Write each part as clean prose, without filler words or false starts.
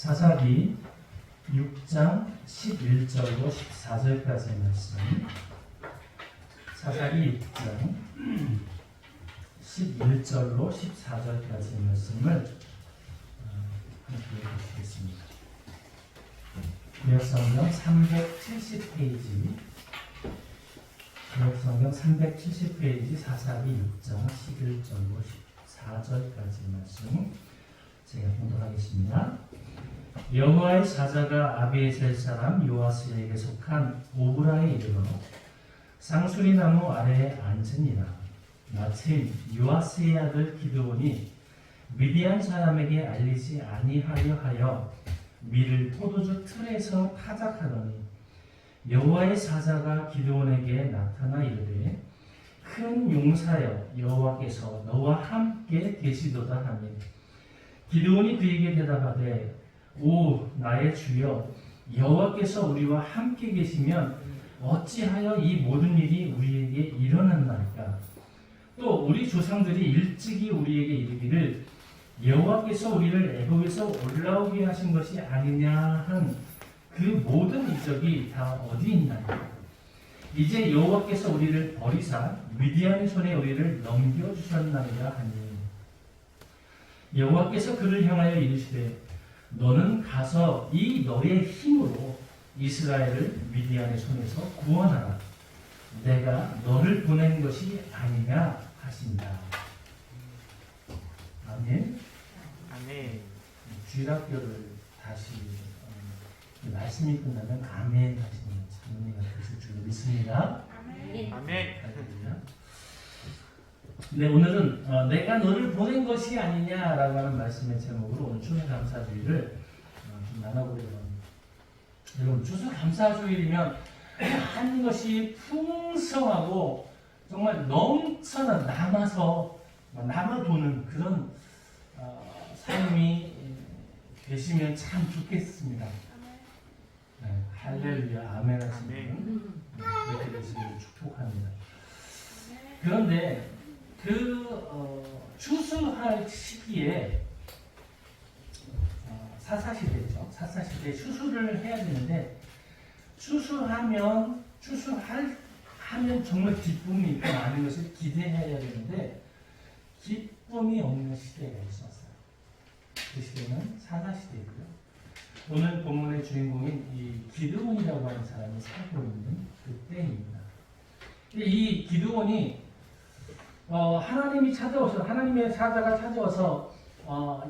사사기 6장 11절로 14절까지의 말씀. 사사기 6장 11절로 14절까지의 말씀을 함께 보시겠습니다. 구약성경 370페이지, 구약성경 370페이지 사사기 6장 11절로 14절까지의 말씀 제가 봉독하겠습니다. 여호와의 사자가 아비에셀 사람 요아스에게 속한 오브라에 이르러 상수리 나무 아래에 앉으니라. 마침 요아스의 아들 기드온이 미디안 사람에게 알리지 아니하려 하여 밀을 포도주 틀에서 타작하더니 여호와의 사자가 기드온에게 나타나 이르되 큰 용사여 여호와께서 너와 함께 계시도다 하니 기드온이 그에게 대답하되 오 나의 주여 여호와께서 우리와 함께 계시면 어찌하여 이 모든 일이 우리에게 일어났나이까. 또 우리 조상들이 일찍이 우리에게 이르기를 여호와께서 우리를 애굽에서 올라오게 하신 것이 아니냐 한 그 모든 이적이 다 어디 있나이까. 이제 여호와께서 우리를 버리사 미디안의 손에 우리를 넘겨주셨나이다 하니 여호와께서 그를 향하여 이르시되 너는 가서 이 너의 힘으로 이스라엘을 미디안의 손에서 구원하라. 내가 너를 보낸 것이 아니냐 하신다. 아멘. 아멘. 주일학교를 다시 말씀이 끝나면 아멘 하시는 장로님가 되실 줄 믿습니다. 아멘. 할렐루야. 네, 오늘은 내가 너를 보낸 것이 아니냐라고 하는 말씀의 제목으로 오늘 추수감사주일을 좀 나눠보려고 합니다. 여러분, 추수감사주일이면 한 것이 풍성하고 정말 넘쳐나 남아도는 그런 삶이 되시면 참 좋겠습니다. 네, 할렐루야, 아멘 하시는 그렇게 되시기를 축복합니다. 그런데 추수할 시기에 사사시대죠. 사사시대에 추수를 해야 되는데 추수하면 정말 기쁨이 있고 많은 것을 기대해야 되는데 기쁨이 없는 시대가 있었어요. 그 시대는 사사시대이고요. 오늘 본문의 주인공인 이 기드온이라고 하는 사람이 살고 있는 그 때입니다. 이 기드온이 하나님의 사자가 찾아와서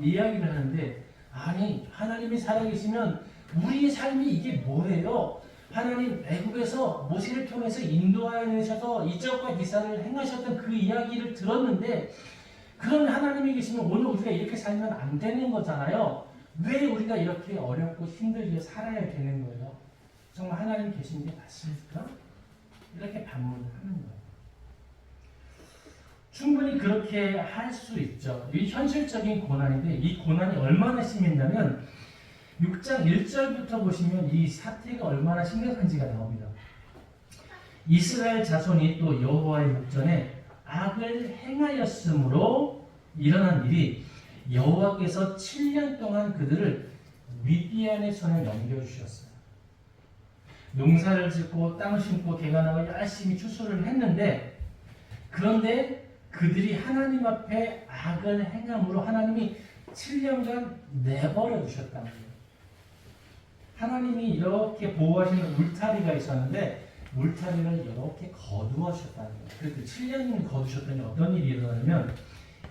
이야기를 하는데, 아니 하나님이 살아계시면 우리의 삶이 이게 뭐예요? 하나님 애굽에서 모세를 통해서 인도하여 내셔서 이적과 기사를 행하셨던 그 이야기를 들었는데 그런 하나님이 계시면 오늘 우리가 이렇게 살면 안 되는 거잖아요. 왜 우리가 이렇게 어렵고 힘들게 살아야 되는 거예요? 정말 하나님 계신 게 맞습니까? 이렇게 반문을 하는 거예요. 충분히 그렇게 할 수 있죠. 이 현실적인 고난인데 이 고난이 얼마나 심했냐면 6장 1절부터 보시면 이 사태가 얼마나 심각한지가 나옵니다. 이스라엘 자손이 또 여호와의 목전에 악을 행하였으므로 일어난 일이 여호와께서 7년 동안 그들을 미디안의 손에 넘겨주셨어요. 농사를 짓고 땅을 심고 개간하고 열심히 추수를 했는데 그런데 그들이 하나님 앞에 악을 행함으로 하나님이 7년간 내버려 두셨다는 거예요. 하나님이 이렇게 보호하시는 울타리가 있었는데 울타리를 이렇게 거두어 주셨다는 거예요. 그래서 7년 거두셨더니 어떤 일이 일어나냐면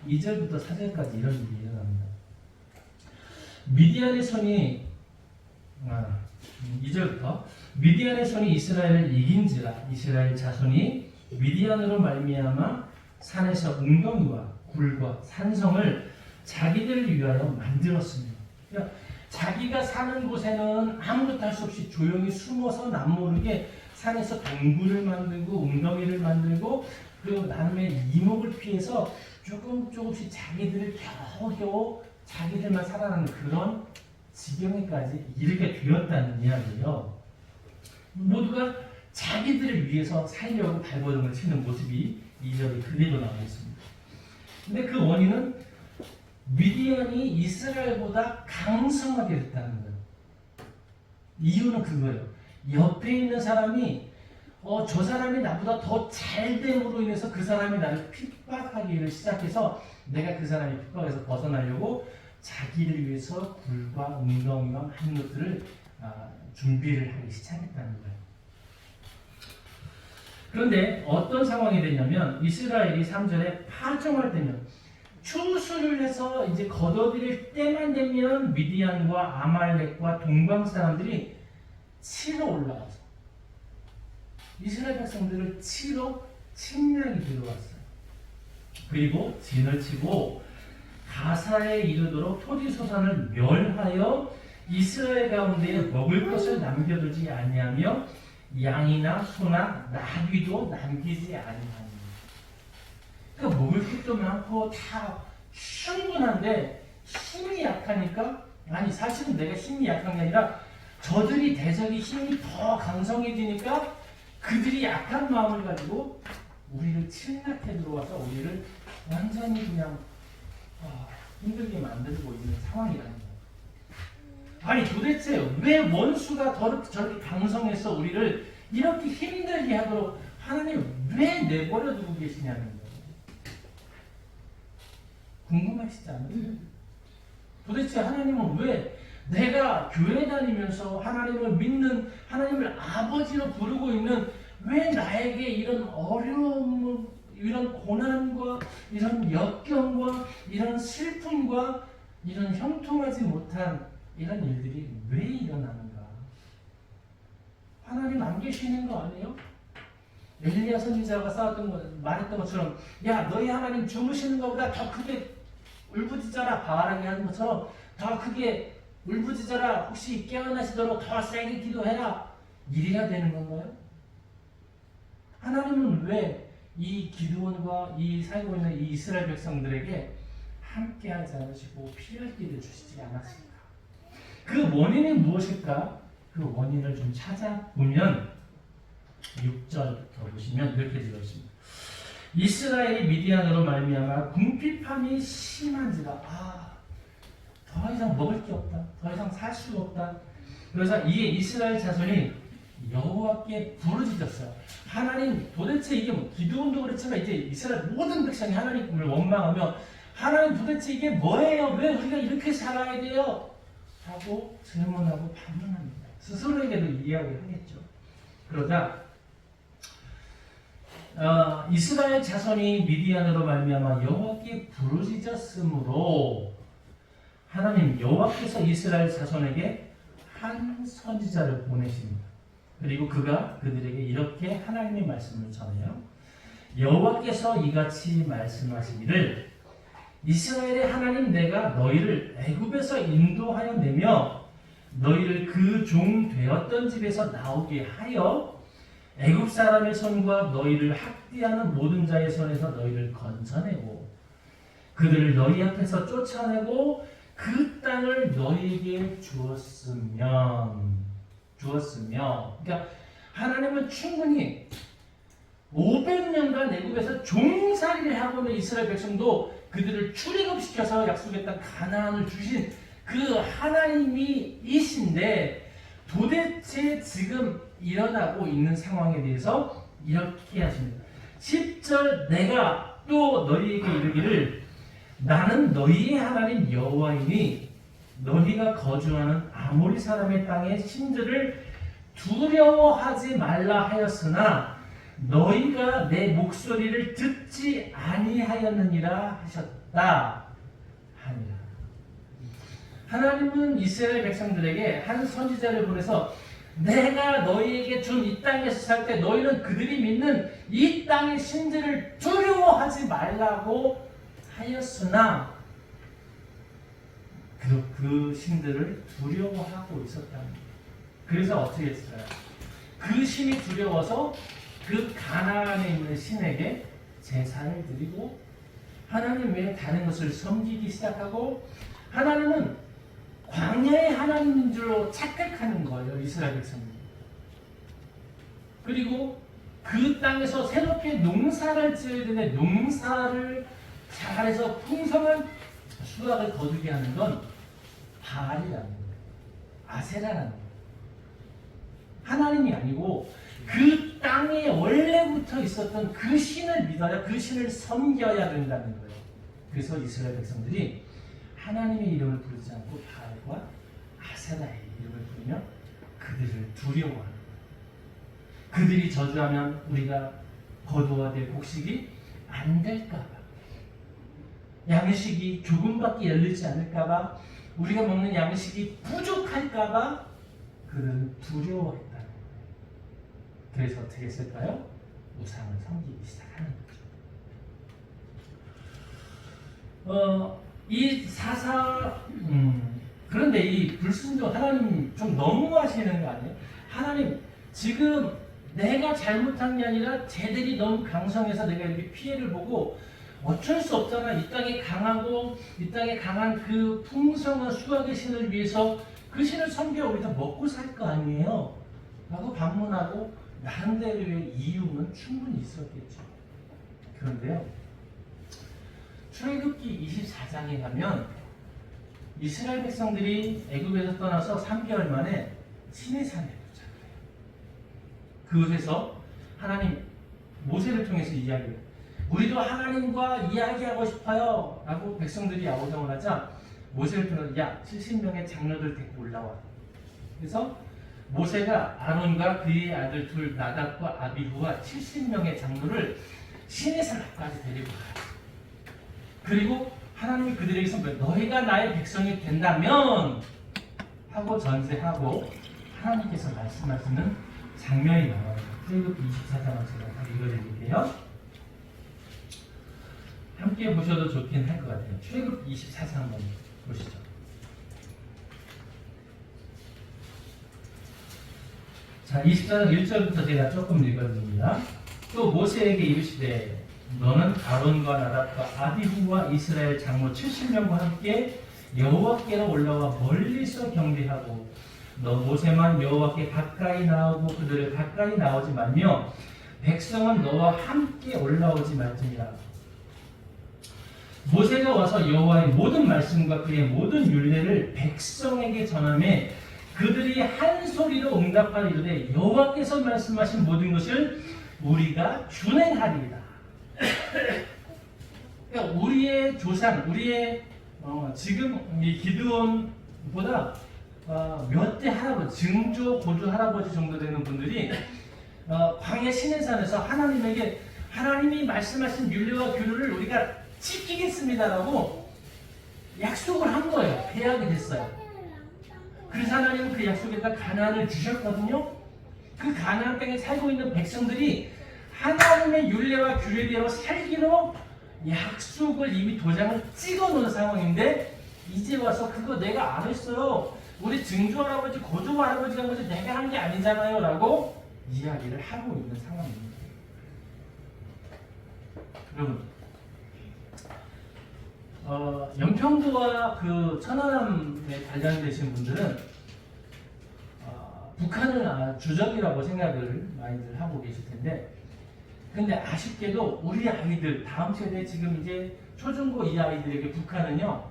2절부터 4절까지 이런 일이 일어납니다. 미디안의 손이 2절부터 미디안의 손이 이스라엘을 이긴지라 이스라엘 자손이 미디안으로 말미암아 산에서 웅덩이와 굴과 산성을 자기들을 위하여 만들었습니다. 그러니까 자기가 사는 곳에는 아무것도 할 수 없이 조용히 숨어서 남모르게 산에서 동굴을 만들고 웅덩이를 만들고 그리고 남의 이목을 피해서 조금씩 자기들을 겨우겨우 자기들만 살아가는 그런 지경에까지 이르게 되었다는 이야기예요. 모두가 자기들을 위해서 살려고 발버둥을 치는 모습이 2절에 그대로 나와 있습니다. 근데 그 원인은 미디안이 이스라엘보다 강성하게 됐다는 거예요. 이유는 그거예요. 옆에 있는 사람이 저 사람이 나보다 더 잘됨으로 인해서 그 사람이 나를 핍박하기를 시작해서 내가 그 사람의 핍박에서 벗어나려고 자기를 위해서 굴과 은경이와 하는 것들을 준비를 하기 시작했다는 거예요. 그런데 어떤 상황이 되냐면 이스라엘이 3절에 파종할 때면 추수를 해서 이제 거둬들일 때만 되면 미디안과 아말렉과 동방 사람들이 치러 올라와서 이스라엘 백성들을 치러 침략이 들어왔어요. 그리고 진을 치고 가사에 이르도록 토지소산을 멸하여 이스라엘 가운데 먹을 것을 남겨두지 아니하며 양이나 소나 나귀도 남기지 아니하니. 그러니까 먹을 것도 많고 다 충분한데 힘이 약하니까, 아니 사실은 내가 힘이 약한 게 아니라 저들이 대적이 힘이 더 강성해지니까 그들이 약한 마음을 가지고 우리를 침략해 들어와서 우리를 완전히 그냥 힘들게 만들고 있는 상황이라는 거예요. 아니 도대체 왜 원수가 저렇게 강성해서 우리를 이렇게 힘들게 하도록 하나님 왜 내버려 두고 계시냐는 거예요. 궁금하시지 않으세요? 도대체 하나님은 왜 내가 교회 다니면서 하나님을 믿는, 하나님을 아버지로 부르고 있는, 왜 나에게 이런 어려움, 이런 고난과 이런 역경과 이런 슬픔과 이런 형통하지 못한 이런 일들이 왜 일어나는가? 하나님 안 계시는 거 아니에요? 엘리야 선지자가 말했던 것처럼, 야 너희 하나님 주무시는 것보다 더 크게 울부짖어라, 바알에게 하는 것처럼 더 크게 울부짖어라, 혹시 깨어나시도록 더 세게 기도해라, 이래야 되는 건가요? 하나님은 왜 이 기드온과 이 살고 있는 이 이스라엘 백성들에게 함께하지 않으시고 피할 길을 주시지 않았을까? 그 원인이 무엇일까? 그 원인을 좀 찾아보면 6절부터 보시면 이렇게 되어 있습니다. 이스라엘이 미디안으로 말미암아 궁핍함이 심한지라. 더 이상 먹을 게 없다. 더 이상 살 수가 없다. 그래서 이게 이스라엘 자손이 여호와께 부르짖었어요. 하나님, 도대체 이게 기드온도 그렇지만 이제 이스라엘 모든 백성이 하나님을 원망하며 하나님 도대체 이게 뭐예요? 왜 우리가 이렇게 살아야 돼요? 하고 질문하고 반문합니다. 스스로에게도 이야기를 하겠죠. 그러자 이스라엘 자손이 미디안으로 말미암아 여호와께 부르짖었으므로 하나님 여호와께서 이스라엘 자손에게 한 선지자를 보내십니다. 그리고 그가 그들에게 이렇게 하나님의 말씀을 전해요. 여호와께서 이같이 말씀하시기를 이스라엘의 하나님 내가 너희를 애굽에서 인도하여 내며 너희를 그 종 되었던 집에서 나오게 하여 애굽 사람의 손과 너희를 학대하는 모든 자의 손에서 너희를 건져내고 그들을 너희 앞에서 쫓아내고 그 땅을 너희에게 주었으며 그러니까 하나님은 충분히 500년간 애굽에서 종살이를 하고 있는 이스라엘 백성도 그들을 출애굽시켜서 약속의 땅 가나안을 주신 그 하나님이 이신데 도대체 지금 일어나고 있는 상황에 대해서 이렇게 하십니다. 10절 내가 또 너희에게 이르기를 나는 너희의 하나님 여호와이니 너희가 거주하는 아모리 사람의 땅의 신들을 두려워하지 말라 하였으나 너희가 내 목소리를 듣지 아니하였느니라 하셨다 하니라. 하나님은 이스라엘 백성들에게 한 선지자를 보내서 내가 너희에게 준 이 땅에서 살 때 너희는 그들이 믿는 이 땅의 신들을 두려워하지 말라고 하였으나 그 신들을 두려워하고 있었다는 거예요. 그래서 어떻게 했어요? 그 신이 두려워서 그 가나안에 있는 신에게 제사를 드리고 하나님 외에 다른 것을 섬기기 시작하고 하나님은 광야의 하나님인 줄로 착각하는 거예요. 이스라엘 백성들이. 그리고 그 땅에서 새롭게 농사를 지어야 되는데 농사를 잘해서 풍성한 수확을 거두게 하는 건 바알이라는 거예요. 아세라라는 거예요. 하나님이 아니고 그 땅에 원래부터 있었던 그 신을 믿어야, 그 신을 섬겨야 된다는 거예요. 그래서 이스라엘 백성들이 하나님의 이름을 부르지 않고 바알과 아세라의 이름을 부르며 그들을 두려워하는 거예요. 그들이 저주하면 우리가 거두어야 될 곡식이 안 될까봐, 양식이 조금밖에 열리지 않을까봐, 우리가 먹는 양식이 부족할까봐 그들은 두려워했다는 거예요. 그래서 어떻게 했을까요? 우상을 섬기기 시작하는 거죠. 그런데 이 불순종, 하나님 좀 너무하시는 거 아니에요? 하나님, 지금 내가 잘못한 게 아니라 쟤들이 너무 강성해서 내가 이렇게 피해를 보고 어쩔 수 없잖아. 이 땅에 강하고 이 땅에 강한 그 풍성한 수확의 신을 위해서 그 신을 섬겨 우리가 먹고 살 거 아니에요? 라고 반문하고 나름대로의 이유는 충분히 있었겠죠. 그런데요, 출애굽기 24장에 가면 이스라엘 백성들이 애굽에서 떠나서 3개월 만에 시내산에 도착해요. 그곳에서 하나님 모세를 통해서 이야기해요. 우리도 하나님과 이야기하고 싶어요 라고 백성들이 야오정을 하자 모세를 통해서 야 70명의 장로들 데리고 올라와. 그래서 모세가 아론과 그의 아들 둘 나답과 아비후와 70명의 장로를 시내산 앞까지 데리고 가요. 그리고 하나님이 그들에게 선포해요. 너희가 나의 백성이 된다면 하고 전제하고 하나님께서 말씀하시는 장면이 나와요. 출애굽기 24장을 제가 읽어드릴게요. 함께 보셔도 좋긴 할 것 같아요. 출애굽기 24장 한번 보시죠. 자, 24장 1절부터 제가 조금 읽어드립니다. 또 모세에게 이르시되 너는 아론과 나답과 아비후와 이스라엘 장로 70명과 함께 여호와께로 올라와 멀리서 경배하고 너 모세만 여호와께 가까이 나오고 그들을 가까이 나오지 말며 백성은 너와 함께 올라오지 말지니라. 모세가 와서 여호와의 모든 말씀과 그의 모든 율례를 백성에게 전하매 그들이 한 소리로 응답하여 이르되 여호와께서 말씀하신 모든 것을 우리가 준행하리이다. 그러니까 우리의 조상, 우리의 지금 이 기드온보다 몇 대 할아버지, 증조, 고조 할아버지 정도 되는 분들이 광야 시내산에서 하나님에게 하나님이 말씀하신 율례와 규례를 우리가 지키겠습니다라고 약속을 한 거예요. 계약이 됐어요. 그래서 하나님은 그 약속에다 가나안을 주셨거든요. 그 가나안 땅에 살고 있는 백성들이 하나님의 율례와 규례대로 살기로 약속을 이미 도장을 찍어 놓은 상황인데 이제 와서 그거 내가 안 했어요. 우리 증조 할아버지, 고조 할아버지가 한 거지 내가 한 게 아니잖아요 라고 이야기를 하고 있는 상황입니다. 여러분, 연평도와 그 천안함에 관련되신 분들은 북한을 주적이라고 생각을 많이들 하고 계실 텐데, 근데 아쉽게도 우리 아이들, 다음 세대 지금 이제 초중고 이 아이들에게 북한은요,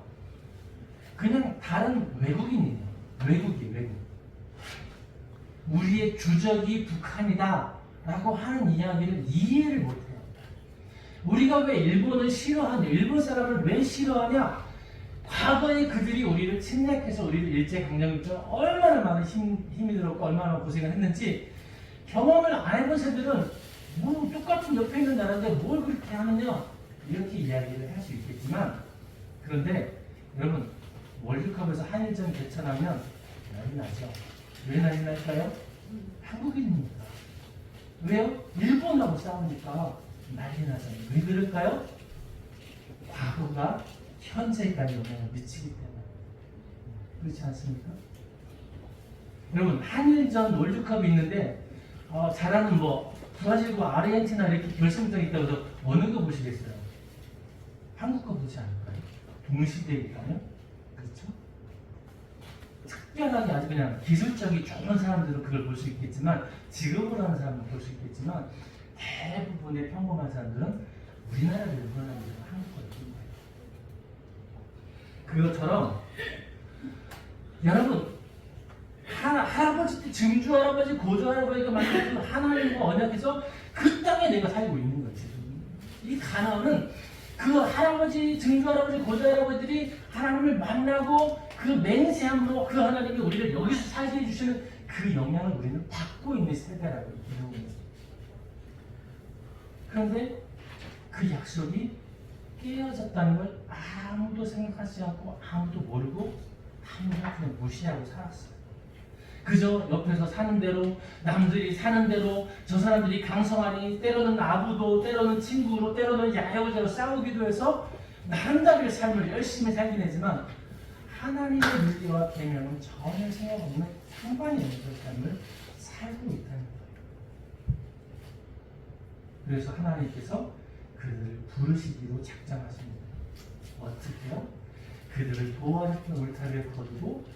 그냥 다른 외국인이에요. 외국. 우리의 주적이 북한이다 라고 하는 이야기를 이해를 못해요. 우리가 왜 일본을 싫어하냐, 일본 사람을 왜 싫어하냐? 과거에 그들이 우리를 침략해서 우리를 일제강점기처럼 얼마나 많은 힘이 들었고 얼마나 고생을 했는지 경험을 안 해본 세들은 뭐 똑같은 옆에 있는 나라인데 뭘 그렇게 하느냐 이렇게 이야기를 할 수 있겠지만, 그런데 여러분 월드컵에서 한일전 개천하면 난리 나죠. 왜 난리 날까요? 한국인입니다. 왜요? 일본하고 싸우니까 난리 나잖아요. 왜 그럴까요? 과거가 현재까지 영향을 미치기 때문에. 그렇지 않습니까? 여러분 한일전 월드컵이 있는데 잘하는 브라질과 아르헨티나 이렇게 결승전이 있다고 해서 어느 거 보시겠어요? 한국 거 보지 않을까요? 동시대니까요. 그렇죠? 특별하게 아주 그냥 기술적이 좋은 사람들은 그걸 볼 수 있겠지만, 직업을 하는 사람은 볼 수 있겠지만, 대부분의 평범한 사람들은 우리나라를 응원하는 한국 거를 본 거예요. 그것처럼 여러분 할아버지, 증조 할아버지, 고조 할아버지가 만든 하나님과 언약해서 그 땅에 내가 살고 있는 거지. 이 가나안은 그 할아버지, 증조 할아버지, 고조 할아버지들이 하나님을 만나고 그 맹세함으로 그 하나님이 우리를 여기서 살게 해주시는 그 영향을 우리는 받고 있는 세대라고 얘기하는 거예요. 그런데 그 약속이 깨어졌다는 걸 아무도 생각하지 않고 아무도 모르고 아무도 그냥 무시하고 살았어요. 그저 옆에서 사는 대로, 남들이 사는 대로, 저 사람들이 강성하니 때로는 아부도, 때로는 친구로, 때로는 야여자로 싸우기도 해서 나름대로의 삶을 열심히 살긴 했지만 하나님의 윤리와 계명은 전혀 생각 없는 상관이 없는 그 삶을 살고 있다는 거예요. 그래서 하나님께서 그들을 부르시기로 작정하십니다. 어떻게요? 그들을 도와주는 울타리를 거두고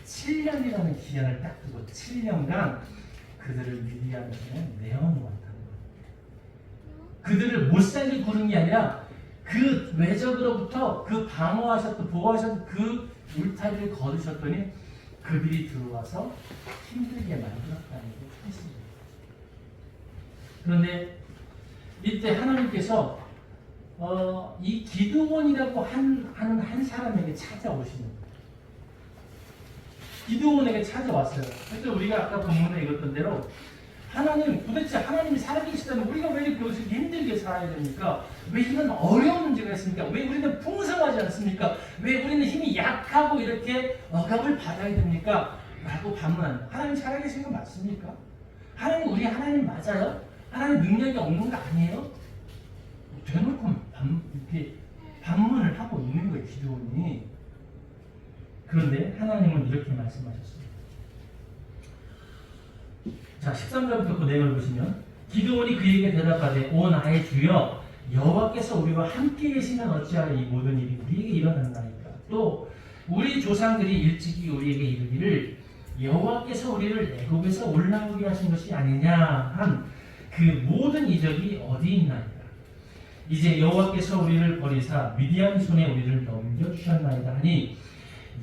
7년이라는 기한을 딱 두고 7년간 그들을 미디안 손에 내어놓았다는 거예요. 그들을 못 살게 구른 게 아니라 그 외적으로부터 그 방어하셨던 보호하셨던 그 울타리를 거두셨더니 그들이 들어와서 힘들게 만들었다는 게 사실이에요. 그런데 이때 하나님께서 이 기드온이라고 하는 한 사람에게 찾아오시는 거예요. 기드온에게 찾아왔어요. 그래서 우리가 아까 본문에 읽었던 대로 하나님, 도대체 하나님이 살아계시다면 우리가 왜 이렇게 여기서 힘들게 살아야 됩니까? 왜 이런 어려운 문제가 있습니까? 왜 우리는 풍성하지 않습니까? 왜 우리는 힘이 약하고 이렇게 억압을 받아야 됩니까? 라고 반문합니다. 하나님 살아계신 거 맞습니까? 하나님, 우리 하나님 맞아요? 하나님 능력이 없는 거 아니에요? 대놓고 이렇게 반문을 하고 있는 거예요, 기드온이. 그런데 하나님은 이렇게 말씀하셨습니다. 자, 13절부터 그 내용을 보시면 기드온이 그에게 대답하되 오 나의 주여 여호와께서 우리와 함께 계시면 어찌하여 이 모든 일이 우리에게 일어났나이까. 또 우리 조상들이 일찍이 우리에게 이르기를 여호와께서 우리를 애굽에서 올라오게 하신 것이 아니냐 한 그 모든 이적이 어디 있나이까. 이제 여호와께서 우리를 버리사 미디안 손에 우리를 넘겨주셨나이다 하니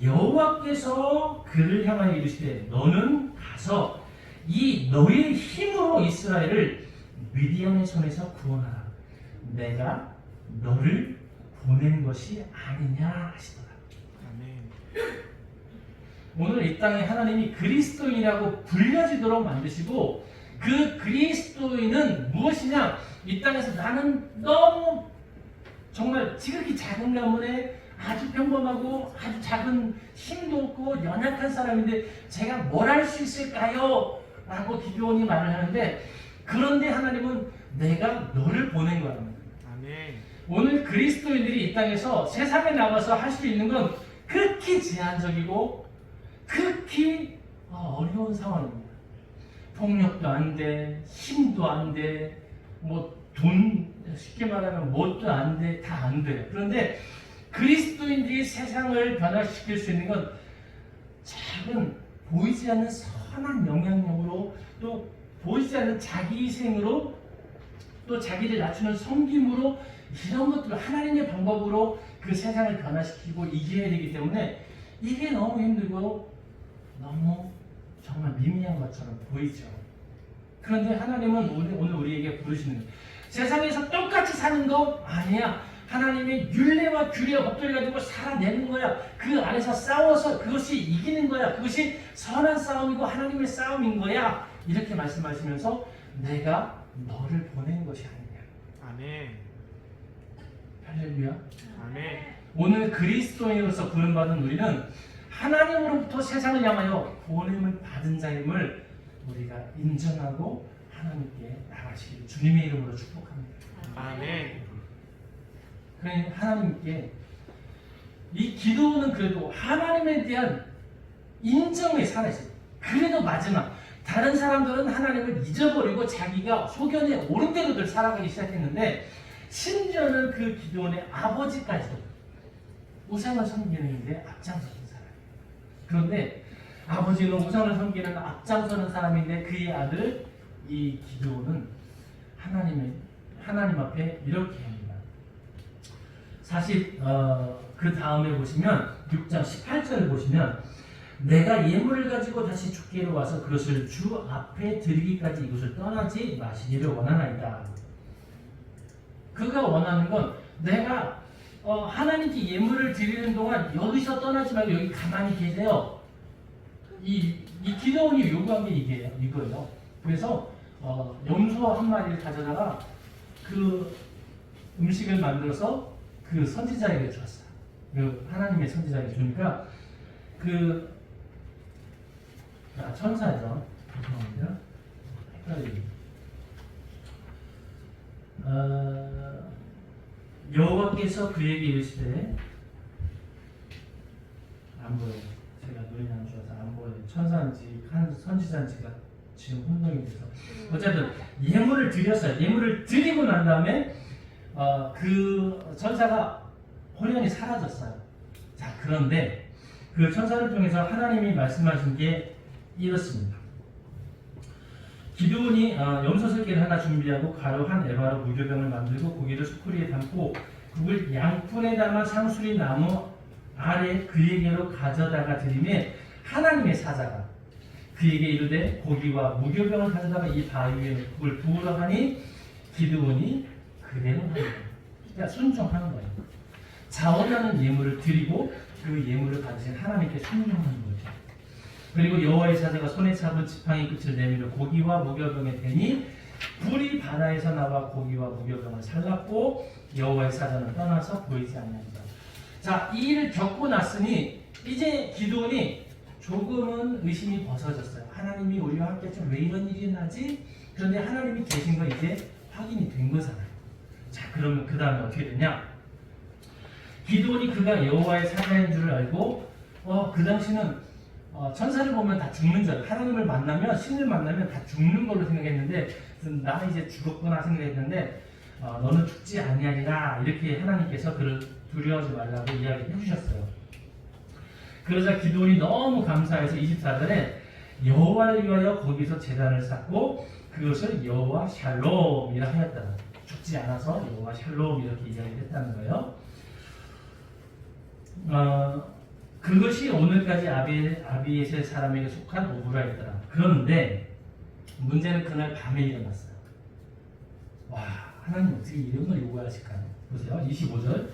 여호와께서 그를 향하여 이르시되 너는 가서 이 너의 힘으로 이스라엘을 미디안의 손에서 구원하라. 내가 너를 보낸 것이 아니냐 하시더라. 아멘. 오늘 이 땅에 하나님이 그리스도인이라고 불려지도록 만드시고 그 그리스도인은 무엇이냐? 이 땅에서 나는 너무 정말 지극히 작은 가문에 아주 평범하고 아주 작은 힘도 없고 연약한 사람인데 제가 뭘 할 수 있을까요? 라고 기드온이 말을 하는데 그런데 하나님은 내가 너를 보낸 거야. 아멘. 오늘 그리스도인들이 이 땅에서 세상에 나와서 할 수 있는 건 극히 제한적이고 극히 어려운 상황입니다. 폭력도 안 돼, 힘도 안 돼, 뭐 돈 쉽게 말하면 뭣도 안 돼, 다 안 돼. 그런데 그리스도인들이 세상을 변화시킬 수 있는 건 작은 보이지 않는 선한 영향력으로 또 보이지 않는 자기 희생으로 또 자기를 낮추는 섬김으로 이런 것들 하나님의 방법으로 그 세상을 변화시키고 이겨야 되기 때문에 이게 너무 힘들고 너무 정말 미미한 것처럼 보이죠. 그런데 하나님은 오늘 우리에게 부르시는 거예요. 세상에서 똑같이 사는 거 아니야. 하나님의 율례와 규례와 법도를 가지고 살아내는 거야. 그 안에서 싸워서 그것이 이기는 거야. 그것이 선한 싸움이고 하나님의 싸움인 거야. 이렇게 말씀하시면서 내가 너를 보낸 것이 아니냐. 아멘. 할렐루야. 아멘. 오늘 그리스도인으로서 부름받은 우리는 하나님으로부터 세상을 향하여 보냄을 받은 자임을 우리가 인정하고 하나님께 나가시기를 주님의 이름으로 축복합니다. 아멘. 그러니 하나님께 이 기도는 그래도 하나님에 대한 인정에 살아있어요. 그래도 마지막 다른 사람들은 하나님을 잊어버리고 자기가 소견에 옳은 대로들 살아가기 시작했는데 심지어는 그 기도원의 아버지까지도 우상을 섬기는데 앞장서는 사람이에요. 그런데 아버지는 우상을 섬기는 앞장서는 사람인데 그의 아들 이 기도원은 하나님 앞에 이렇게 합니다. 그 다음에 보시면 6장 18절을 보시면 내가 예물을 가지고 다시 주께로 와서 그것을 주 앞에 드리기까지 이곳을 떠나지 마시기를 원하나이다. 그가 원하는 건 내가 하나님께 예물을 드리는 동안 여기서 떠나지 말고 여기 가만히 계세요. 이 기도원이 요구한 게 이거예요. 그래서 염소 한 마리를 가져다가 그 음식을 만들어서 그 선지자에게 줬어요. 그 하나님의 선지자에게 주니까 천사죠. 죄송합니다. 헷갈리네. 여호와께서 그에게 이르시되 안 보여요. 제가 눈이 안 좋아서 안 보여요. 천사인지 선지자인지가 지금 혼동이 돼서 어쨌든 예물을 드렸어요. 예물을 드리고 난 다음에 그 천사가 호련히 사라졌어요. 자, 그런데 그 천사를 통해서 하나님이 말씀하신 게 이렇습니다. 기드온이 염소 새끼를 하나 준비하고 가루 한 에바로 무교병을 만들고 고기를 수풀이에 담고 국을 양푼에 담아 상수리 나무 아래 그에게로 가져다가 드리매 하나님의 사자가 그에게 이르되 고기와 무교병을 가져다가 이 바위 위에 국을 부으러 하니 기드온이 그대로 하는 거예요. 그러니까 순종하는 거예요. 자원하는 예물을 드리고 그 예물을 가지신 하나님께 순종하는 거죠. 그리고 여호와의 사자가 손에 잡은 지팡이 끝을 내밀어 고기와 무교병에 대니 불이 바다에서 나와 고기와 무교병을 살랐고 여호와의 사자는 떠나서 보이지 않는다. 자, 이 일을 겪고 났으니 이제 기드온이 조금은 의심이 벗어졌어요. 하나님이 우리와 함께 좀 왜 이런 일이 나지? 그런데 하나님이 계신 건 이제 확인이 된 거잖아요. 자, 그러면 그 다음에 어떻게 되냐? 기드온이 그가 여호와의 사자인 줄을 알고 그 당시는 천사를 보면 다 죽는 줄 알고 하나님을 만나면 신을 만나면 다 죽는 걸로 생각했는데 나 이제 죽었구나 생각했는데 너는 죽지 아니하리라 이렇게 하나님께서 그를 두려워하지 말라고 이야기해 주셨어요. 그러자 기드온이 너무 감사해서 24절에 여호와를 위하여 거기서 제단을 쌓고 그것을 여호와 샬롬이라 하였다. 죽지 않아서 여호와 샬롬 이렇게 이야기했다는 거예요. 그것이 오늘까지 아비에셀 사람에게 속한 오브라였더라. 그런데 문제는 그날 밤에 일어났어요. 와, 하나님 어떻게 이런 걸 요구하실까요? 보세요. 25절.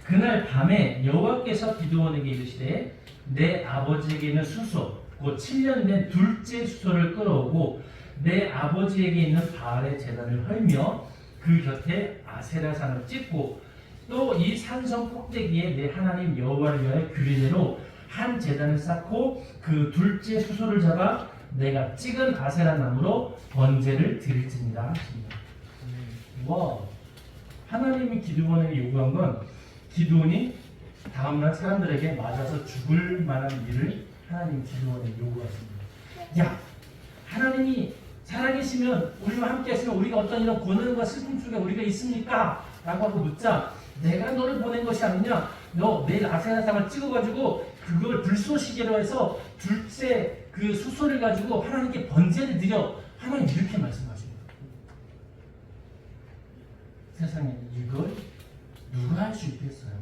그날 밤에 여호와께서 기드온에게 이르시되 내 아버지에게는 수소 곧 7년 된 둘째 수소를 끌어오고 내 아버지에게 있는 바알의 제단을 헐며 그 곁에 아세라산을 찍고 또 이 산성 꼭대기에 내 하나님 여호와를 위하여 규례대로 한 제단을 쌓고 그 둘째 수소를 잡아 내가 찍은 아세라 나무로 번제를 드릴지니라 하십니다. 와, 하나님이 기드온에게 요구한 건 기드온이 다음날 사람들에게 맞아서 죽을 만한 일을 하나님 기드온에게 요구하십니다. 야, 하나님이 살아계시면 우리와 함께 하시면 우리가 어떤 이런 고난과 슬픔 속에 우리가 있습니까? 라고 하고 묻자 내가 너를 보낸 것이 아니냐? 너 내일 아세라상을 찍어가지고 그걸 불쏘시개로 해서 둘째 그 수소를 가지고 하나님께 번제를 드려. 하나님 이렇게 말씀하십니다. 세상에 이걸 누가 할 수 있겠어요?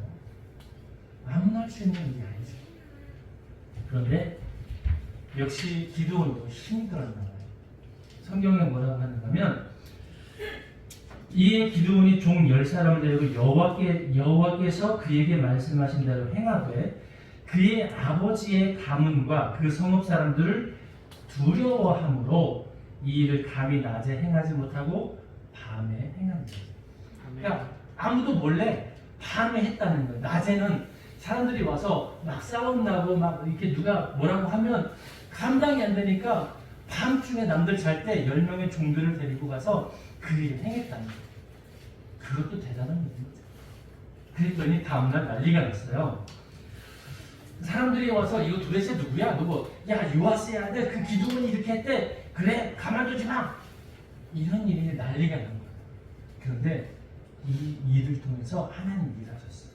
아무나 할 수 있는 일이 아니죠. 그런데 역시 기드온도 힘이 들었나 봐요. 성경에 뭐라고 하는가 하면 이에 기드온이 종 10사람을 데리고 여호와께서 그에게 말씀하신 대로 행하되 그의 아버지의 가문과 그 성읍 사람들을 두려워함으로 이 일을 감히 낮에 행하지 못하고 밤에 행합니다. 그러니까 아무도 몰래 밤에 했다는 거예요. 낮에는 사람들이 와서 막 싸움 나고 막 이렇게 누가 뭐라고 하면 감당이 안 되니까 밤중에 남들 잘 때 10명의 종들을 데리고 가서 그 일을 행했다는 거예요. 그것도 대단한 일입니다. 그랬더니 다음날 난리가 났어요. 사람들이 와서 이거 도대체 누구야? 누구? 야, 요아스의 아들 그 기드온이 이렇게 했대. 그래, 가만두지 마. 이런 일이 난리가 난 거예요. 그런데 이 일을 통해서 하나님 일하셨어요.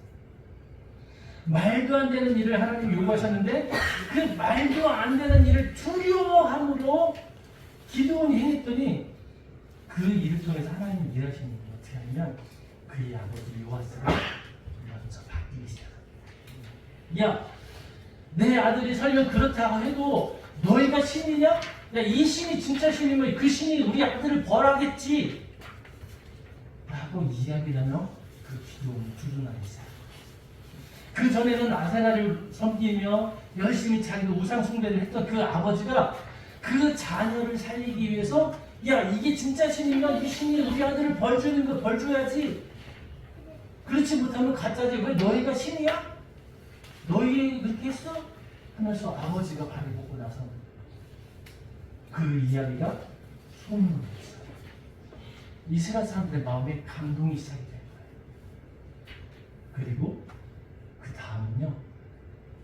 말도 안 되는 일을 하나님 요구하셨는데 그 말도 안 되는 일을 두려워함으로 기드온이 행했더니 그 일을 통해서 하나님이 일하시는 게 어떻게 하냐면 그의 아버지 요아스가 먼저 바뀌기 시작합니다. 야, 내 아들이 설령 그렇다고 해도 너희가 신이냐? 야, 이 신이 진짜 신이면 그 신이 우리 아들을 벌하겠지 라고 이야기를 하며 그 기도를 두둔하였어요. 그 전에는 아세라를 섬기며 열심히 자기가 우상 숭배를 했던 그 아버지가 그 자녀를 살리기 위해서 야, 이게 진짜 신이면 이 신이 우리 아들을 벌주는 거 벌줘야지. 그렇지 못하면 가짜지. 왜 너희가 신이야? 너희 그렇게 했어? 하면서 아버지가 발을 볶고 나서 그 이야기가 소문을 냈어요. 이스라엘 사람들의 마음에 감동이 시작이 된 거예요. 그리고 그 다음은요,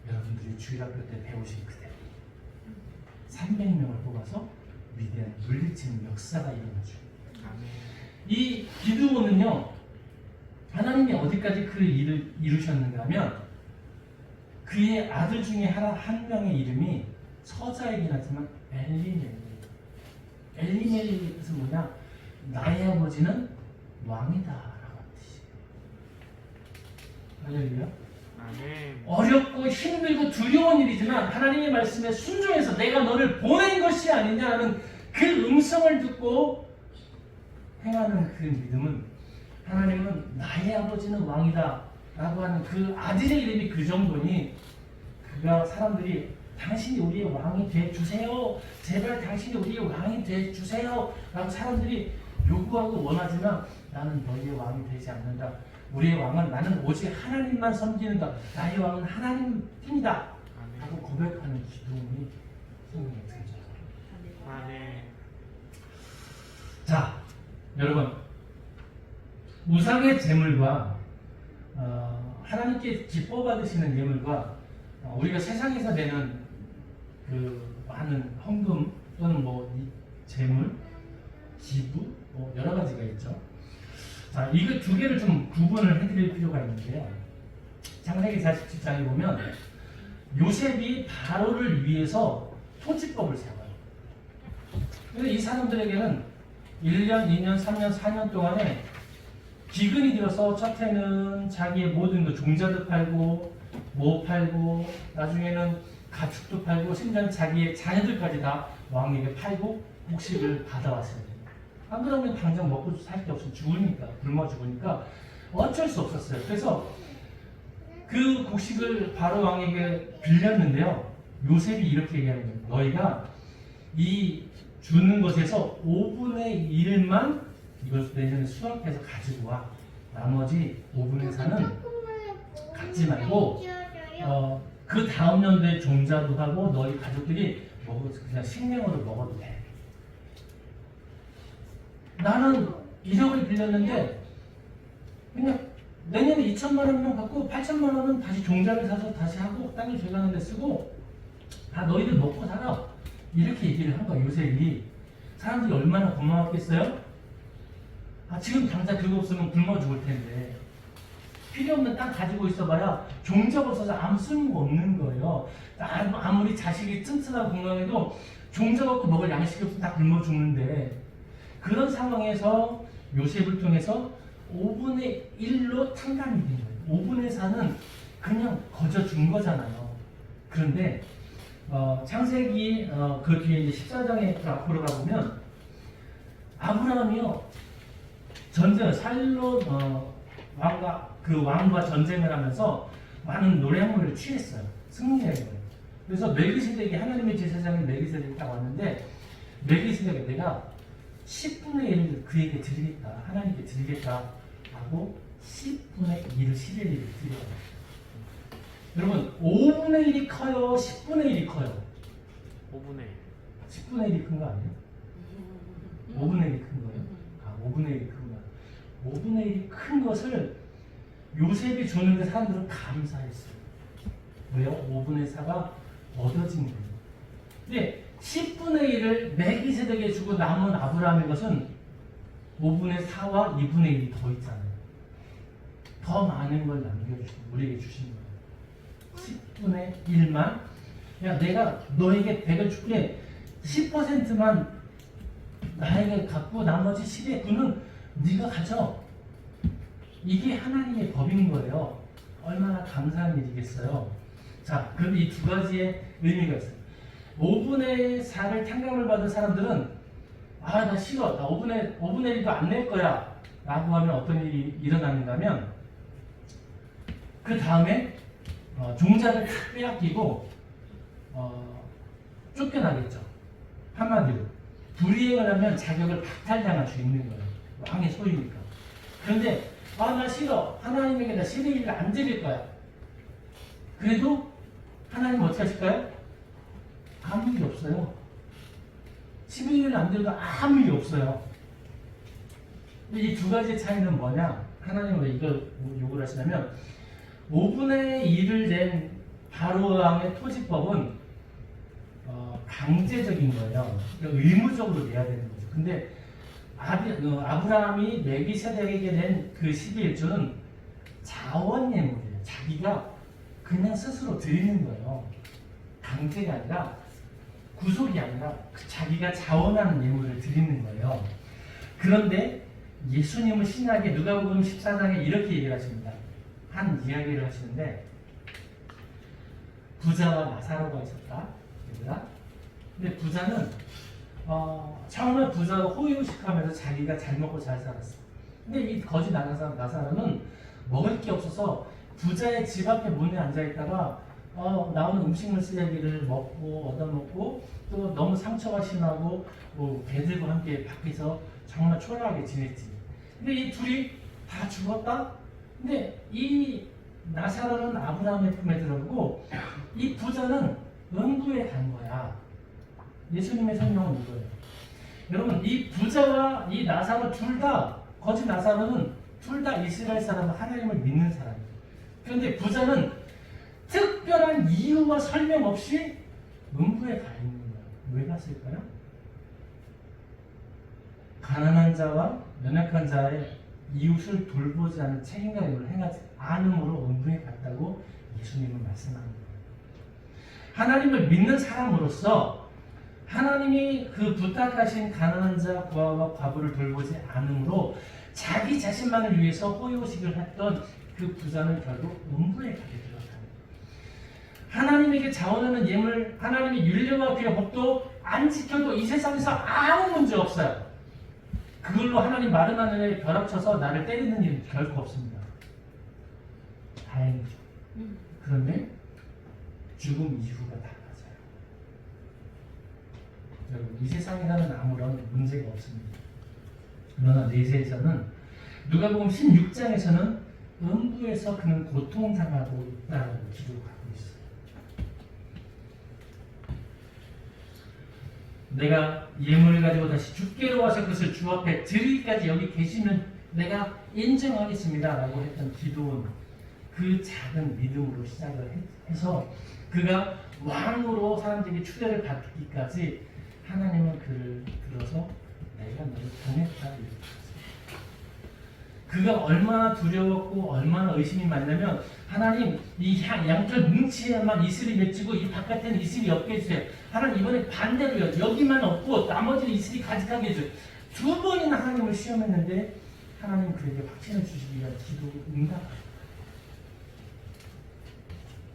여러분들이 주일학교 때 배우신 그대로 300명을 뽑아서 위대한 물리치는 역사가 일어나죠. 이 기드온은요, 하나님이 어디까지 그 일을 이루셨는가 하면 그의 아들 중에 한 명의 이름이 서자이긴 하지만 엘리멜리. 엘리멜리 뜻은 뭐냐? 나의 아버지는 왕이다 라고 하는 뜻이에요. 할렐루야. 어렵고 힘들고 두려운 일이지만 하나님의 말씀에 순종해서 내가 너를 보낸 것이 아니냐는 그 음성을 듣고 행하는 그 믿음은, 하나님은 나의 아버지는 왕이다 라고 하는 그 아들의 이름이 그 정도니 그가 사람들이 당신이 우리의 왕이 되주세요, 제발 당신이 우리의 왕이 되주세요 라고 사람들이 요구하고 원하지만 나는 너희의 왕이 되지 않는다. 우리의 왕은 나는 오직 하나님만 섬기는다. 나의 왕은 하나님뿐이다 하고 고백하는 기도문이 성경에 들어있어요. 자, 여러분, 우상의 제물과 하나님께 기뻐 받으시는 예물과 우리가 세상에서 내는 그 많은 헌금 또는 뭐 제물, 기부, 뭐 여러 가지가 있죠. 자, 이거 두 개를 좀 구분을 해드릴 필요가 있는데요. 창세기 47장에 보면 요셉이 바로를 위해서 토지법을 세워요. 그래서 이 사람들에게는 1년, 2년, 3년, 4년 동안에 기근이 들어서 첫해는 자기의 모든 그 종자도 팔고 뭐 팔고 나중에는 가축도 팔고 심지어 자기의 자녀들까지 다 왕에게 팔고 곡식을 받아왔어요. 안 그러면 당장 먹고 살 게 없으면 죽으니까, 굶어 죽으니까 어쩔 수 없었어요. 그래서 그 곡식을 바로 왕에게 빌렸는데요. 요셉이 이렇게 얘기하는 거예요. 너희가 이 주는 것에서 5분의 1만 이걸 내년에 수확해서 가지고 와. 나머지 5분의 4는 갖지 말고 그 다음 연도에 종자도 하고 너희 가족들이 그냥 식량으로 먹어도 돼. 나는 1억을 빌렸는데 그냥 내년에 2천만 원만 갖고 8천만 원은 다시 종자를 사서 다시 하고 땅을 조사하는 데 쓰고 다 너희들 먹고 살아. 이렇게 얘기를 한 거야, 요셉이. 사람들이 얼마나 고마웠겠어요? 지금 당장 그거 없으면 굶어 죽을 텐데 필요 없는 땅 가지고 있어봐야 종자가 없어서 아무 쓸모 없는 거예요. 아무리 자식이 튼튼하고 건강해도 종자가 없고 먹을 양식이 없으면 다 굶어 죽는데, 그런 상황에서 요셉을 통해서 5분의 1로 탕감이 된 거예요. 5분의 4는 그냥 거저 준 거잖아요. 그런데 창세기 그 뒤에 이제 14장에 앞으로 가보면 아브라함이요, 살로 왕과 전쟁을 하면서 많은 노래물을 취했어요. 승리해요. 그래서 멜기세덱이, 하나님의 제사장인 멜기세덱이 딱 왔는데, 멜기세덱이 내가 10분의 1을 그에게 드리겠다, 하나님께 드리겠다 하고 10분의 1을 시레리를 드려요. 여러분, 5분의 1이 커요? 10분의 1이 커요? 5분의 1. 10분의 1이 큰 거 아니에요? 5분의 1이 큰 거예요? 5분의 1이 큰 거예요. 5분의 1이 큰 것을 요셉이 주는데 사람들은 감사했어요. 왜요? 5분의 4가 얻어진 거예요. 근데 10분의 1을 멜기세덱에 주고 남은 아브라함의 것은 5분의 4와 2분의 1이 더 있잖아요. 더 많은 걸 남겨주시고 우리에게 주신 거예요. 10분의 1만, 야, 내가 너에게 100을 줄게, 10%만 나에게 갖고 나머지 10의 9는 네가 가져. 이게 하나님의 법인 거예요. 얼마나 감사한 일이겠어요. 자, 그럼 이 두 가지의 의미가 있어요. 5분의 4를 탕감을 받은 사람들은 아, 나 싫어. 나 5분의 1도 안 낼 거야. 라고 하면 어떤 일이 일어나는가 하면 그 다음에 종자를 다 빼앗기고 쫓겨나겠죠. 한마디로 불이행을 하면 자격을 박탈당할 수 있는 거예요. 왕의 소유니까. 그런데 나 싫어. 하나님에게 나 11일을 안 드릴 거야. 그래도 하나님 어떻게 하실까요? 아무 일이 없어요. 11일을 안 드려도 아무 일이 없어요. 이 두 가지 차이는 뭐냐? 하나님은 왜 이걸 요구를 하시냐면 5분의 1을 낸 바로왕의 토지법은 강제적인 거예요. 그러니까 의무적으로 내야 되는 거죠. 근데 아브라함이 멜기세덱에게 낸 그 12일조는 자원 예물이에요. 자기가 그냥 스스로 드리는 거예요. 강제가 아니라 구속이 아니라 자기가 자원하는 예물을 드리는 거예요. 그런데 예수님은 신약에 누가복음 14장에 이렇게 얘기를 하십니다. 한 이야기를 하시는데 부자와 나사로가 있었다. 얘들아. 근데 부자는 처음에 부자가 호의호식하면서 자기가 잘 먹고 잘 살았어. 근데 이 거지 나사로는 먹을 게 없어서 부자의 집 앞에 문에 앉아있다가 나오는 음식물 쓰레기를 먹고 얻어먹고 또 너무 상처가 심하고 개들과 함께 밖에서 정말 초라하게 지냈지. 근데 이 둘이 다 죽었다? 근데 이 나사로는 아브라함의 품에 들어오고 이 부자는 음부에 간 거야. 예수님의 설명은 이거예요. 여러분 이 부자와 이 나사로 둘 다 거짓 나사로는 둘 다 이스라엘 사람 하나님을 믿는 사람이에요. 그런데 부자는 특별한 이유와 설명 없이 음부에 가 있는 거예요. 왜 갔을까요? 가난한 자와 연약한 자의 이웃을 돌보지 않은 책임감을 행하지 않음으로 음부에 갔다고 예수님은 말씀합니다. 하나님을 믿는 사람으로서 하나님이 그 부탁하신 가난한 자, 부하와 과부를 돌보지 않음으로 자기 자신만을 위해서 호의호식을 했던 그 부자는 결국 음부에 가게 되었다. 하나님에게 자원하는 예물, 하나님의 율례와 그의 법도 안 지켜도 이 세상에서 아무 문제 없어요. 그걸로 하나님 마른 하늘에 벼락쳐서 나를 때리는 일은 결코 없습니다. 다행이죠. 그런데 죽음 이후가 달라져요. 여러분 이 세상에서는 아무런 문제가 없습니다. 그러나 내세에서는 누가복음 16장에서는 음부에서 그는 고통당하고 있다라고 기록하고 있어요. 내가 예물을 가지고 다시 주께로 와서 그것을 주 앞에 드리기까지 여기 계시면 내가 인정하겠습니다 라고 했던 기도는 그 작은 믿음으로 시작을 해서 그가 왕으로 사람들에게 추대를 받기까지 하나님은 그를 들어서 내가 너를 보냈다 이렇게 그가 얼마나 두려웠고 얼마나 의심이 많냐면 하나님 이 양털 뭉치에만 이슬이 맺히고 이 바깥에는 이슬이 없게 해주세요. 하나님 이번에 반대로요. 여기만 없고 나머지는 이슬이 가득하게 해주세요. 두 번이나 하나님을 시험했는데 하나님 그에게 확신을 주시기 위한 기도 응답합니다.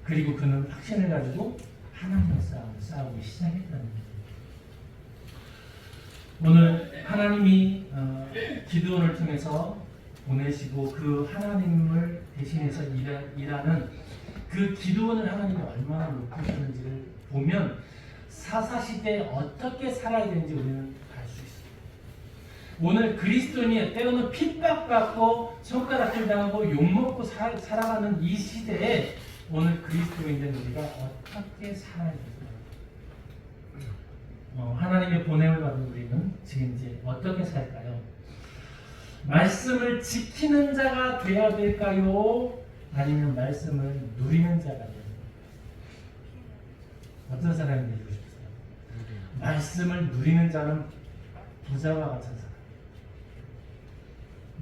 그리고 그는 확신을 가지고 하나님의 싸움을 싸우기 시작했다는 거예요. 오늘 하나님이 기도를 통해서 보내시고 그 하나님을 대신해서 일하는 그 기도원을 하나님이 얼마나 높으셨는지를 보면 사사시대에 어떻게 살아야 되는지 우리는 알 수 있습니다. 오늘 그리스도인이 때로는 핍박받고 손가락질 당하고 욕먹고 살아가는 이 시대에 오늘 그리스도인된 우리가 어떻게 살아야 될까요? 하나님의 보냄을 받은 우리는 지금 이제 어떻게 살까요? 말씀을 지키는 자가 되어야 될까요? 아니면 말씀을 누리는 자가 되어야 될까요? 어떤 사람이 되고 싶으세요? 말씀을 누리는 자는 부자와 같은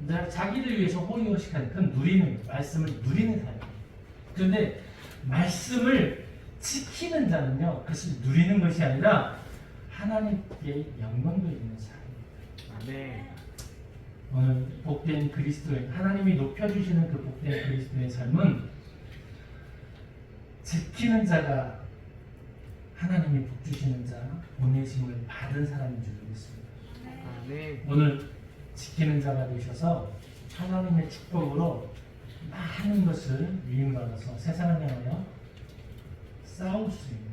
사람. 자기를 위해서 호의호식하는 그건 누리는 말씀을 누리는 사람이에요. 그런데 말씀을 지키는 자는요, 그것을 누리는 것이 아니라 하나님께 영광 돌리는 사람입니다. 네. 오늘 복된 그리스도인 하나님이 높여주시는 그 복된 그리스도의 삶은 지키는 자가 하나님이 복 주시는 자, 보내심을 받은 사람인 줄 믿습니다. 아멘. 오늘 지키는 자가 되셔서 하나님의 축복으로 많은 것을 위임받아서 세상을 향하여 싸울 수 있는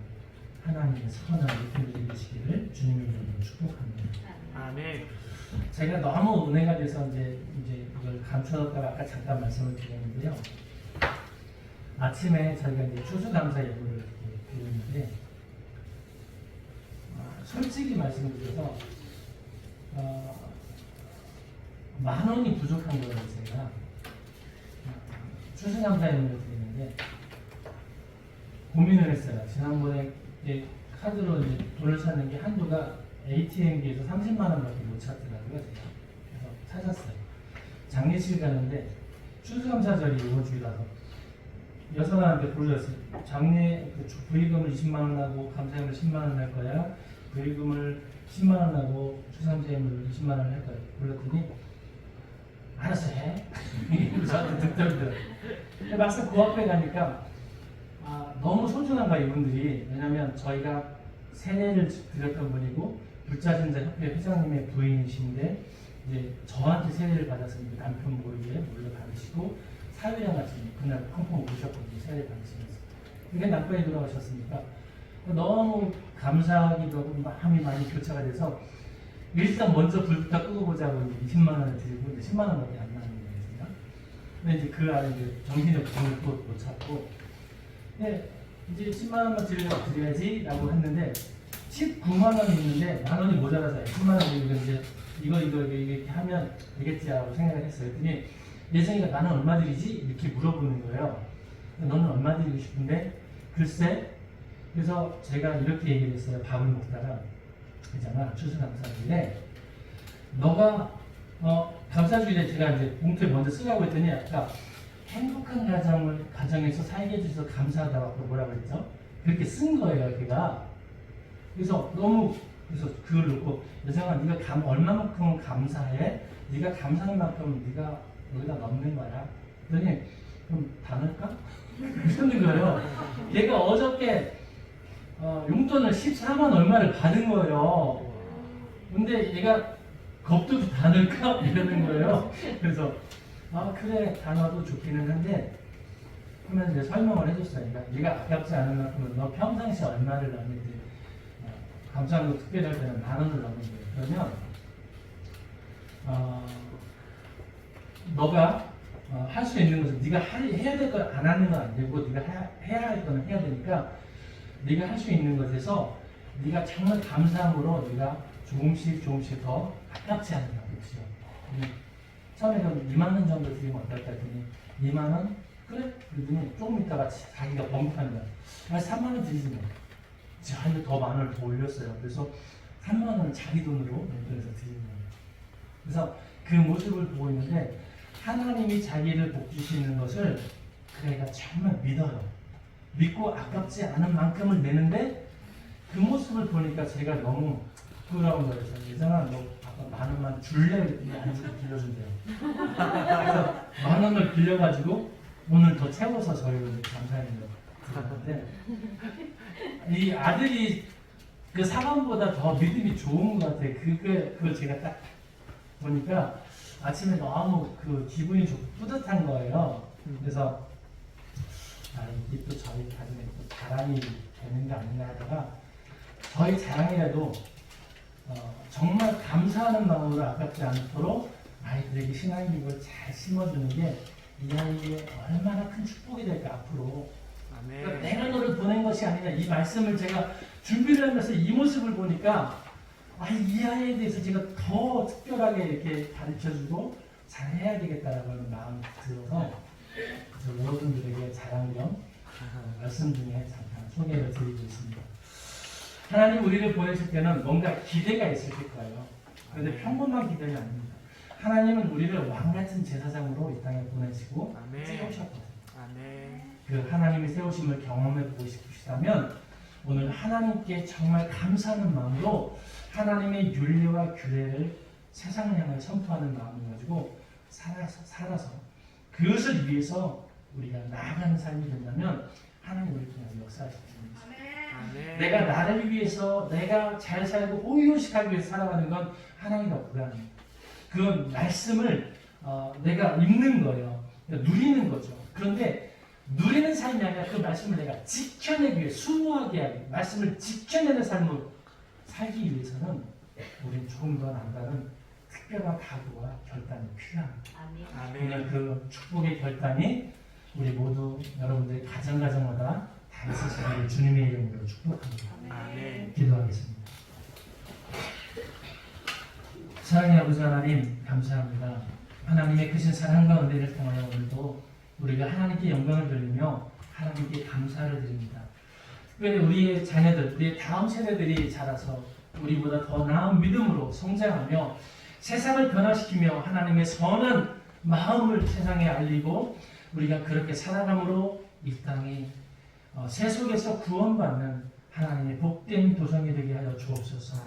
하나님의 선한 믿음이 되시기를 주님의 이름으로 축복합니다. 아멘. 제가 너무 은혜가 돼서 이제 이걸 감춰놨다가 아까 잠깐 말씀을 드렸는데요. 아침에 저희가 이제 추수감사 예물을 이렇게 드렸는데 솔직히 말씀드려서 10,000원이 부족한 거예요. 제가 추수감사 예물을 드리는데 고민을 했어요. 지난번에 이제 카드로 이제 돈을 찾는 게 한도가 ATM기에서 30만 원밖에 못 찾더라고요. 제가 그래서 찾았어요. 장례식 가는데 추수감사절이 이번 주라서 여성한테 불렀어요. 장례 부의금을 20만 원 하고 감사예물 10만 원 할 거야. 부의금을 10만 원 하고 추수감사예물 20만 원 할 거야. 불렀더니 알아서 해. 저한테 듣더라고요. 근데 막상 그 앞에 가니까 너무 소중한 거야 이분들이. 왜냐면 저희가 세례를 드렸던 분이고 불자신자 협회 회장님의 부인이신데 이제 저한테 세례를 받았으니까 남편 모르게 몰래 받으시고 사회랑 같이 그날 펑펑 우셨거든요. 세례 받으시면서. 그게 남편이 돌아가셨으니까 너무 감사하기도 하고 마음이 많이 교차가 돼서 일단 먼저 불부터 끄고 보자고 이제 20만 원을 드리고 이제 10만 원밖에 안 나는 거예요. 제가. 근데 이제 그 안에 이제 정신없이 또 못 찾고 네, 이제 10만 원만 드려야지라고 했는데 19만 원이 있는데 만 원이 모자라서 10만 원 드리고 이제 이거 이렇게 하면 되겠지라고 생각을 했어요. 그랬더니 예정이가 나는 얼마 드리지? 이렇게 물어보는 거예요. 너는 얼마 드리고 싶은데 글쎄. 그래서 제가 이렇게 얘기를 했어요. 밥을 먹다가 그잖아 추수감사주일에 너가 감사주일에 제가 이제 봉투에 먼저 쓰라고 했더니 아까 행복한 가정에서 살게 해주셔서 감사하다고 뭐라고 했죠? 그렇게 쓴 거예요, 걔가. 그래서 그래서 그걸 놓고 여정아 네가 얼마만큼 감사해? 네가 감사한 만큼 네가 여기다 넣는 거야. 그랬더니 그럼 다 넣을까? 이러는 거예요. 얘가 어저께 용돈을 14만 얼마를 받은 거예요. 근데 얘가 겁도 다 넣을까? 이러는 거예요. 그래서 그래 다 넣어도 좋기는 한데 하면 이제 설명을 해줬어요. 그러니까 얘가 아깝지 않은 만큼은 너 평상시 얼마를 넣는지 감사한 거 특별히 할 때는 10,000원을 넣는 거예요. 그러면 너가 할 수 있는 것은 네가 해야 될 걸 안 하는 건 안 되고 네가 해야 할 거는 해야 되니까 네가 할 수 있는 것에서 네가 정말 감사함으로 네가 조금씩 더 아깝지 않은 값이죠. 처음에는 2만 원 정도 드리면 어떨까 했더니 2만 원? 그래? 그러더니 조금 있다가 자기가 번복하는 거야. 3만 원 드리지 뭐. 자기가 더 만 원을 더 올렸어요. 그래서 3만 원을 자기 돈으로 용돈해서 드리는 거예요. 그래서 그 모습을 보고 있는데 하나님이 자기를 복 주시는 것을 그 애가 정말 믿어요. 믿고 아깝지 않은 만큼을 내는데 그 모습을 보니까 제가 너무 부끄러운 거예요. 예전아 너 아까 10,000원만 줄래? 그랬더니 안 주고 빌려준대요. 그래서 10,000원을 빌려가지고 오늘 더 채워서 저희를 감사했는데 이 아들이 그 사람보다 더 믿음이 좋은 것 같아요. 그걸 제가 딱 보니까 아침에 너무 그 기분이 좋고 뿌듯한 거예요. 그래서 이게 또 저희 가정에 또 자랑이 되는 게 아닌가 하다가 저희 자랑이라도 정말 감사하는 마음으로 아깝지 않도록 아이들에게 신앙의 기업을 잘 심어주는 게 이 아이에게 얼마나 큰 축복이 될까 앞으로. 그러니까 내가 너를 보낸 것이 아니라 이 말씀을 제가 준비를 하면서 이 모습을 보니까 이 아이에 대해서 제가 더 특별하게 이렇게 가르쳐주고 잘해야 되겠다라고 하는 마음이 들어서 여러분들에게 자랑 겸 말씀 중에 잠깐 소개를 드리고 있습니다. 하나님 우리를 보내실 때는 뭔가 기대가 있으실 거예요. 그런데 평범한 기대는 아닙니다. 하나님은 우리를 왕같은 제사장으로 이 땅에 보내시고 세우셨거든요. 그 하나님의 세우심을 경험해 보고 싶으시다면 오늘 하나님께 정말 감사하는 마음으로 하나님의 윤리와 규례를 세상을 향해 선포하는 마음을 가지고 살아서 그것을 위해서 우리가 나아가는 삶이 된다면 하나님 우리 통해서 역사하실 분이죠. 아멘. 내가 나를 위해서 내가 잘 살고 호의호식하기 위해서 살아가는 건 하나님과 불가능해요. 그건 말씀을 내가 읽는 거예요. 누리는 거죠. 그런데 누리는 삶이 아니라 그 말씀을 내가 지켜내기 위해 수호하게 하기 말씀을 지켜내는 삶을 살기 위해서는 우리는 조금 더 남다른 특별한 각오와 결단이 필요합니다. 오늘 아멘. 그 축복의 결단이 우리 모두 여러분들 가정마다 다 있으시기를 주님의 이름으로 축복합니다. 아멘. 기도하겠습니다. 사랑의 아버지 하나님 감사합니다. 하나님의 크신 사랑과 은혜를 통하여 오늘도 우리가 하나님께 영광을 돌리며 하나님께 감사를 드립니다. 특별히 우리의 자녀들, 우리의 다음 세대들이 자라서 우리보다 더 나은 믿음으로 성장하며 세상을 변화시키며 하나님의 선한 마음을 세상에 알리고 우리가 그렇게 살아감으로 이 땅이 세속에서 구원받는 하나님의 복된 도성이 되게 하여 주옵소서.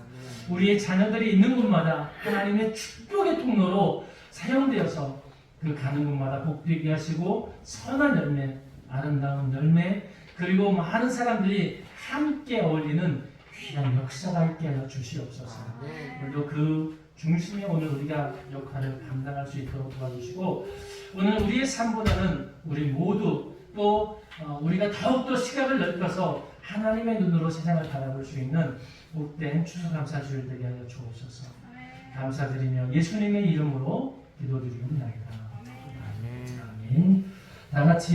우리의 자녀들이 있는 곳마다 하나님의 축복의 통로로 사용되어서 그 가는 곳마다 복되게 하시고 선한 열매, 아름다운 열매, 그리고 많은 사람들이 함께 어울리는 귀한 역사가 있게 하여 주시옵소서. 오늘도 그 중심에 오늘 우리가 역할을 감당할 수 있도록 도와주시고 오늘 우리의 삶보다는 우리 모두 또 우리가 더욱더 시각을 넓혀서 하나님의 눈으로 세상을 바라볼 수 있는 복된 추수감사주일 되게 하여 주옵소서. 감사드리며 예수님의 이름으로 기도드리옵나이다. 아멘. 다 같이